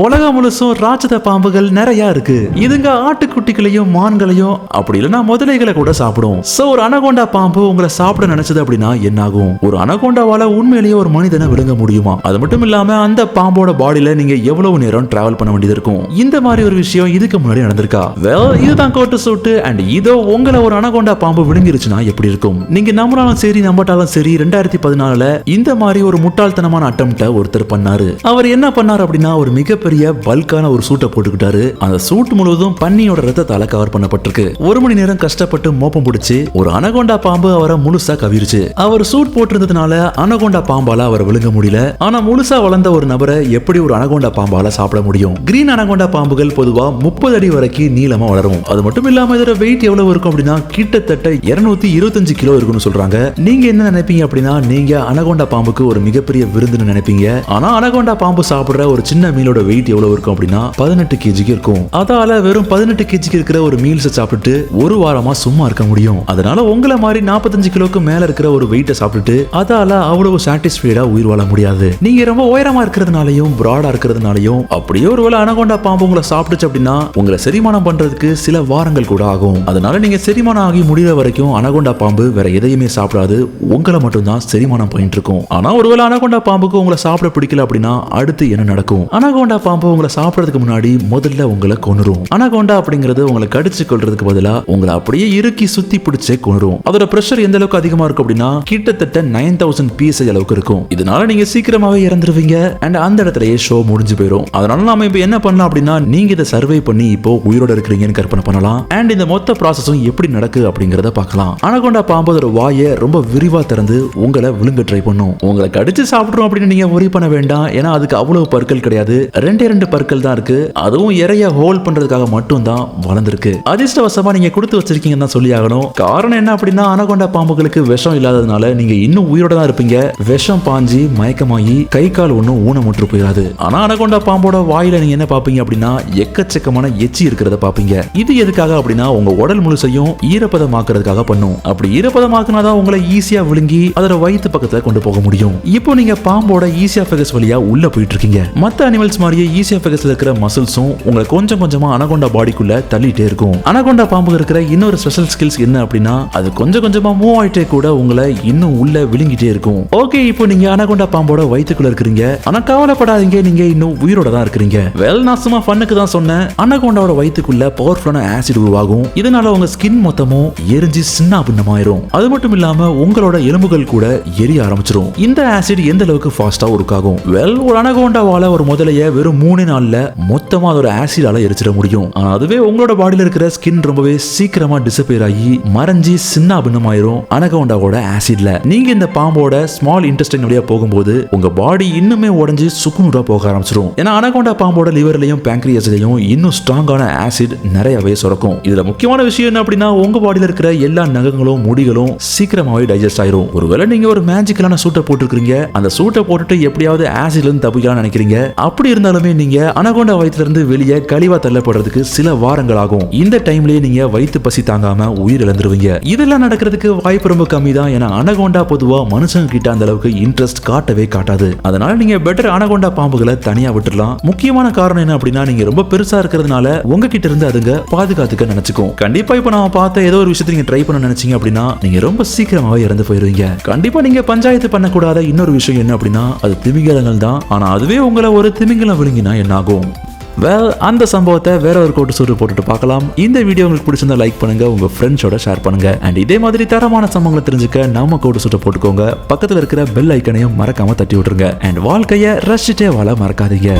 உலகம் முழுசும் ராட்சத பாம்புகள் நிறைய இருக்கு. இதுங்க ஆட்டுக்குட்டிகளையும் மான்களையும் அப்படி இல்லைன்னா முதலைகளை கூட சாப்பிடும். சோ ஒரு அனகோண்டா பாம்பு உங்களை சாப்பிட நினைச்சது அப்படின்னா என்ன ஆகும்? ஒரு அனகோண்டாவால உண்மையிலேயே ஒரு மனிதனை விழுங்க முடியுமா? அது மட்டும் இல்லாம அந்த பாம்போட பாடியில நீங்க எவ்வளவு நேரம் டிராவல் பண்ண வேண்டியது இருக்கும்? இந்த மாதிரி ஒரு விஷயம் இதுக்கு முன்னாடி நடந்திருக்கா? இதுதான் கோட்டு சூட்டு. அண்ட் இதோ உங்களை ஒரு அனகோண்டா பாம்பு விழுங்கிருச்சுன்னா எப்படி இருக்கும்? நீங்க நம்பினாலும் சரி நம்பட்டாலும் சரி 2014 இந்த மாதிரி ஒரு முட்டாள்தனமான அட்டெம்ப்ட ஒருத்தர் பண்ணாரு. அவர் என்ன பண்ணாரு அப்படின்னா ஒரு மிகப்பெரிய பல்கான ஒரு சூட்டை போட்டுக்கிட்டாரு. அந்த சூட் முழுவதும் பன்னியோட ரத்தத்தால கவர் பண்ணப்பட்டிருக்கு. 1 மணி நேரம் கஷ்டப்பட்டு மோப்பம் பிடிச்சு ஒரு அனகோண்டா பாம்பு அவரை முழுசா கவிருச்சு. அவர் சூட் போட்டிருந்ததுனால அனகோண்டா பாம்பால அவரை விழுங்க முடியல. ஆனா முழுசா வளர்ந்த ஒரு நபரை எப்படி ஒரு அனகோண்டா பாம்பால சாப்பிட முடியும்? கிரீன் அனகோண்டா பாம்புகள் பொதுவா 30 அடி வரைக்கும் நீளமா வளரும். அது மட்டும் இல்லாம இதோட வெயிட் எவ்வளவு இருக்கும் அப்படின்னா கிட்டத்தட்ட 225 கிலோ இருக்குன்னு சொல்றாங்க. நீங்க என்ன நினைப்பீங்க அப்படின்னா நீங்க அனகோண்டா பாம்புக்கு ஒரு மிகப்பெரிய விருந்துன்னு நினைப்பீங்க. ஆனா அனகோண்டா பாம்பு சாப்பிடுற ஒரு சின்ன மீலோட வெயிட் எவ்வளவு இருக்கும் அப்படின்னா 18 கேஜிக்கு இருக்கும். அதால வெறும் 18 கேஜிக்கு இருக்கிற ஒரு மீல்ஸ் சாப்பிட்டுட்டு ஒரு வாரமா சும்மா இருக்க முடியும். அதனால உங்களை மாதிரி 45 கிலோக்கு மேல இருக்கிற ஒரு வெயிட்டை சாப்பிட்டுட்டு அதால அவ்வளவு சாட்டிஸ்ஃபைடா உயிர் வாழ முடியாது. நீங்க ரொம்ப உயரமா இருக்கிறதுனாலையும் பிராடா இருக்கிறதுனாலையும் அப்படியே ஒருவேளை அனகோண்டா பாம்பு உங்களை சாப்பிட்டுச்சு அப்படின்னா உங்களை செரிமானம் பண்றதுக்கு சில வாரங்கள் கூட ஆகும். அதனால நீங்க செரிமானம் ஆகி முடிகிற வரைக்கும் அனகோண்டா பாம்பு வேற எதையுமே சாப்பிடாது. உங்களை மட்டும் தான் செரிமானம் பண்ணிட்டு இருக்கும். ஆனா ஒருவேளை அனகோண்டா பாம்புக்கு உங்களை சாப்பிட பிடிக்கல அப்படின்னா அடுத்து என்ன நடக்கும்? அனகோண்டா பாம்பு உங்களை சாப்பிடறதுக்கு முன்னாடி முதல்ல உங்களை கொன்னுரும். அனகோண்டா அப்படிங்கிறது உங்களை கடிச்சு கொள்றதுக்கு பதிலா உங்களை அப்படியே இறுக்கி சுத்தி பிடிச்சே கொன்னுரும். அதோட பிரஷர் எந்த அளவுக்கு அதிகமா இருக்கும் அப்படின்னா கிட்டத்தட்ட 9000 psi அளவுக்கு இருக்கும். இதனால நீங்க சீக்கிரமாவே இறந்துருவீங்க. அண்ட் அந்த இடத்துலயே ஷோ முடிஞ்சு போயிடும். அதனால நாம இப்ப என்ன பண்ணலாம் அப்படின்னா நீங்க இதை சர்வை பண்ணி இப்போ உயிரோட இருக்கிறீங்கன்னு கற்பனை பண்ணலாம். அண்ட் இந்த மொத்த ப்ராசஸும் எப்படி நடக்கு அப்படிங்கறத பார்க்கலாம். அனகோண்டா பாம்பு அதோட வாயை ரொம்ப விரிவா திறந்து உங்களை விழுங்க ட்ரை பண்ணும். உங்களை கடிச்சு சாப்பிடுறோம் அப்படின்னு நீங்க worry பண்ண வேண்டாம். ஏன்னா அதுக்கு அவ்வளவு பற்கள் கிடையாது. 2 பற்கள் தான் இருக்கு. அதுவும் இறைய ஹோல்ட் பண்றதுக்காக மட்டும் தான் வளர்ந்துருக்கு. அதிர்ஷ்டவசமா நீங்க கொடுத்து வச்சிருக்கீங்கன்னு தான் சொல்லி ஆகணும். காரணம் என்ன அப்படின்னா அனகோண்டா பாம்புகளுக்கு விஷம் இல்லாததுனால நீங்க இன்னும் உயிரோட தான் இருப்பீங்க. விஷம் பாஞ்சி மயக்கமாகி கை கால் ஒன்னும் ஊனமுற்று போயிடாது. ஆனா அனகோண்டா பாம்போட வாயில நீங்க என்ன பாப்பீங்க அப்படின்னா எக்கச்சக்கமான எச்சி இருக்கிறத பாப்பீங்க. இது எதுக்காக அப்படின்னா உங்க உடல் முழுசையும் ஈரப்பதமாக்குறதுக்காக பண்ணும். அப்படி ஈரப்பதமாக்குனாதான் உங்களை ஈஸியா விழுங்கி அதோட வயிற்று பக்கத்துல கொண்டு போக முடியும். இப்போ நீங்க பாம்போட ஈசியாபெகஸ் வழியா உள்ள போயிட்டு இருக்கீங்க. மத்த அனிமல்ஸ் மாதிரியே ஈசியாபெகஸ்ல இருக்கிற மசில்ஸும் உங்களை கொஞ்சம் கொஞ்சமா அனகோண்டா பாடிக்குள்ள தள்ளிட்டே இருக்கும். அனகோண்டா பாம்பு இருக்கிற இன்னொரு ஸ்பெஷல் ஸ்கில்ஸ் என்ன அப்படின்னா அது கொஞ்சம் கொஞ்சமா மூவ் ஆயிட்டே கூட உங்களை இன்னும் உள்ள விழுங்கிட்டே இருக்கும். ஓகே, இப்போ நீங்க அனகோண்டா பாம்போட வயிற்றுக்குள்ள இருக்கிறீங்க. ஆனா கவலைப்படாதீங்க, நீங்க இன்னும் உயிரோட தான் இருக்கிறீங்க. நான் சும்மா ஃபன்னுக்கு தான் சொன்னேன். அனகோண்டாவோட வயிற்றுக்குள்ள பவர்ஃபுல்லான ஆசிட் உருவாகும். இதனால உங்க ஸ்கின் மொத்தமும் எரிஞ்சு சின்ன பின்னமாயிரும். அது மட்டும் இல்லாம உங்களோட எலும்புகள் கூட எரிய ஆரம்பிச்சிடும். இந்த ஆசிட் எந்த அளவுக்கு ஃபாஸ்டா ஒர்க் ஆகும்? ஒரு அனகோண்டாவால ஒரு முதலைய வெறும் 3 நாள்ல மொத்தமா அதோட ஆசிடால எரிச்சிட முடியும். அதுவே உங்களோட பாடியில இருக்கிற ஸ்கின் ரொம்பவே சீக்கிரமா டிசப்பியர் ஆகி மறைஞ்சி சின்ன பின்னமாயிரும் அனகோண்டாவோட ஆசிட்ல. நீங்க இந்த பாம்போட ஸ்மால் இன்டெஸ்டைன் வழியா போகும்போது உங்க பாடி இன்னுமே உடைஞ்சு சுக்குநூறா போக ஆரம்பிச்சிடும். ஏன்னா அனகோண்டா பாம்போட லிவர்லயும் பேங்க்ரியாஸ்லயும் இன்னும் ஸ்ட்ராங்கான ஆசிட் நிறையவே சுரக்கும். இதுல முக்கியமான விஷயம் என்ன அப்படின்னா உங்க பாடியில இருக்கிற எல்லா நகங்களும் முடிகளும் சீக்கிரமாவே டைஜஸ்ட் ஆயிரும். ஒருவேளை நீங்க ஒரு மேஜிக்கலான சூட்டை போட்டுருக்கீங்க, அந்த சூட்டை போட்டுட்டு எப்படியாவது ஆசிட்ல இருந்து தப்பிக்கலாம் நினைக்கிறீங்க. அப்படி இருந்தாலுமே நீங்க அனகோண்டா வயிற்றுல இருந்து வெளியே கழிவா தள்ளப்படுறதுக்கு சில வாரங்கள் ஆகும். இந்த டைம்லயே நீங்க வயிற்று பசி தாங்காம உயிர் இழந்துருவீங்க. இதெல்லாம் நடக்கிறதுக்கு வாய்ப்பு ரொம்ப கம்மி தான். ஏன்னா அனகோண்டா பொதுவா மனுஷங்க கிட்ட அந்த அளவுக்கு இன்ட்ரெஸ்ட் காட்டவே காட்டாது. அதனால நீங்க பெட்டர் அனகோண்டா பாம்புகளை தனியா விட்டுறலாம். முக்கியமான காரணம் என்ன அப்படின்னா நீங்க ரொம்ப பெருசா இருக்கிறதுனால உங்ககிட்ட இருந்து அதுங்க பாதுகாத்துக்க நினைச்சுக்கும். கண்டிப்பா இப்ப நாம பார்த்த ஏதோ ஒரு விஷயத்தை நீங்க ட்ரை பண்ண நினைச்சீங்க அப்படின்னா நீங்க ரொம்ப சீக்கிரமாவே இறந்து போயிருவீங்க. கண்டிப்பா நீங்க பஞ்சாயத்து பண்ணக்கூடாத இன்னொரு விஷயம் என்ன அப்படின்னா அது திமிங்கலங்கள் தான். ஆனா அதுவே உங்களை ஒரு திமிங்கலம் விழுங்கினா என்ன ஆகும்? அந்த சம்பவத்தை வேற ஒரு கோட்டு சூடு போட்டுட்டு பார்க்கலாம். இந்த வீடியோ உங்களுக்கு பிடிச்சிருந்தா லைக் பண்ணுங்க, உங்க ஃப்ரெண்ட்ஸோட ஷேர் பண்ணுங்க. அண்ட் இதே மாதிரி தரமான சம்பவங்களை தெரிஞ்சுக்க நம்ம கோட்டு சூட்டை போட்டுக்கோங்க. பக்கத்துல இருக்கிற பெல் ஐக்கனையும் மறக்காம தட்டி விட்டுருங்க. அண்ட் வாழ்க்கைய ரசிச்சுட்டே வாழ மறக்காதீங்க.